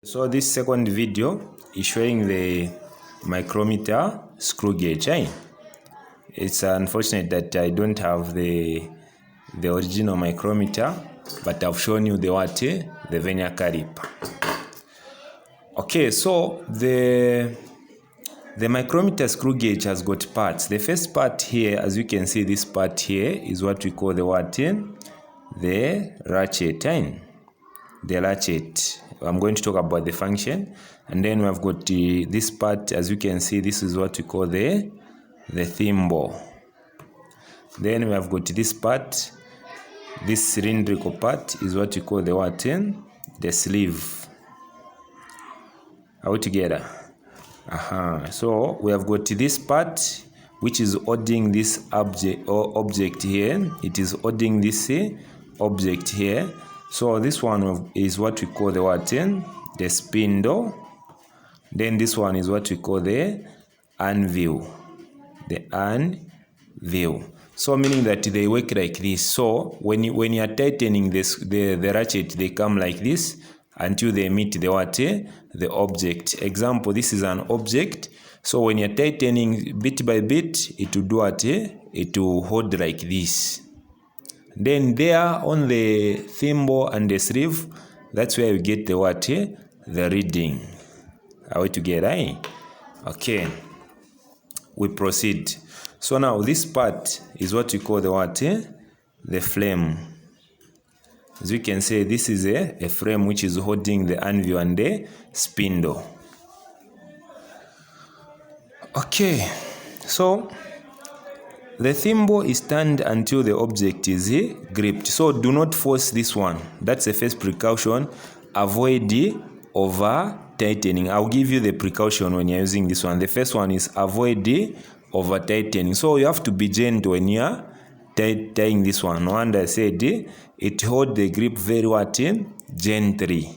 So this second video is showing the micrometer screw gauge. It's unfortunate that I don't have the original micrometer, but I've shown you the vernier caliper. Okay, so the micrometer screw gauge has got parts. The first part here, as you can see, this part here is what we call the ratchet. The ratchet. I'm going to talk about the function, and then we have got this part. As you can see, this is what we call the thimble. Then we have got this part. This cylindrical part is what we call the sleeve. Are we together? So we have got this part which is holding this object here. It is holding this object here. So this one is what we call the spindle. Then this one is what we call the anvil. The anvil. So meaning that they work like this. So when you are tightening the ratchet, they come like this until they meet the object. Example, this is an object. So when you're tightening bit by bit, it will do it will hold like this. Then there on the thimble and the sleeve, that's where you get the reading. Are we together? Okay. We proceed. So now this part is what we call the frame. As you can see, this is a frame which is holding the anvil and the spindle. Okay. So the thimble is turned until the object is gripped. So do not force this one. That's the first precaution. Avoid over tightening. I'll give you the precaution when you're using this one. The first one is avoid over tightening. So you have to be gentle when you're tying this one. No wonder I said it holds the grip very gently.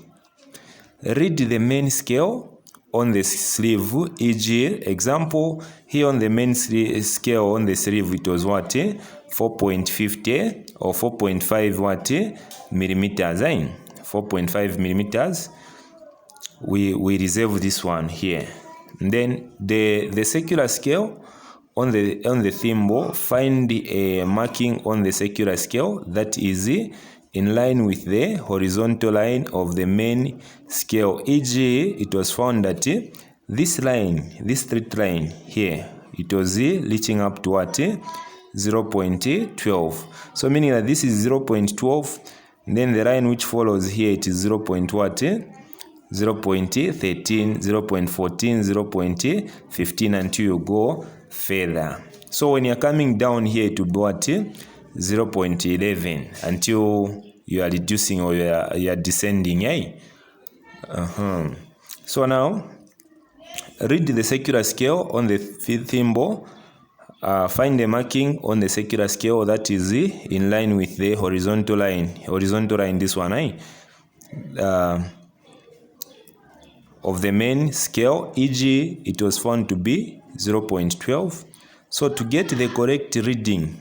Read the main scale on the sleeve, e.g. example, here on the main scale on the sleeve, it was 4.50 or 4.5 millimeters. 4.5 millimeters. We reserve this one here. And then the circular scale on the thimble, find a marking on the circular scale that is in line with the horizontal line of the main scale. E.g., it was found that this line, this straight line here, it was reaching up to 0.12. So meaning that this is 0.12. Then the line which follows here, it is 0.13, 0.14, 0.15 until you go further. So when you're coming down here, it will be 0.11 until you are reducing or you are descending. So now read the circular scale on the thimble. Find the marking on the circular scale that is in line with the horizontal line. Horizontal line, this one, of the main scale, e.g. it was found to be 0.12. So to get the correct reading,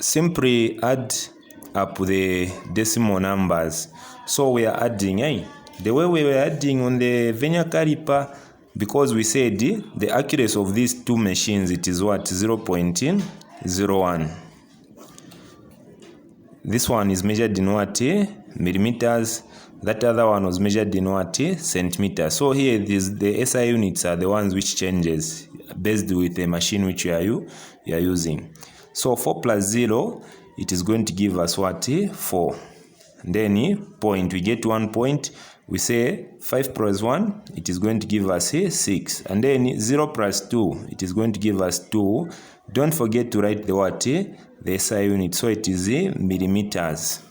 simply add up the decimal numbers. So we are adding, the way we were adding on the vernier caliper, because we said the accuracy of these two machines, it is 0.01. This one is measured in millimeters. That other one was measured in centimeters. So here the SI units are the ones which changes based with the machine which you are using. So 4 plus 0, it is going to give us 4. And then point, we get 1 point. We say 5 plus 1, it is going to give us 6. And then 0 plus 2, it is going to give us 2. Don't forget to write the SI unit. So it is millimeters.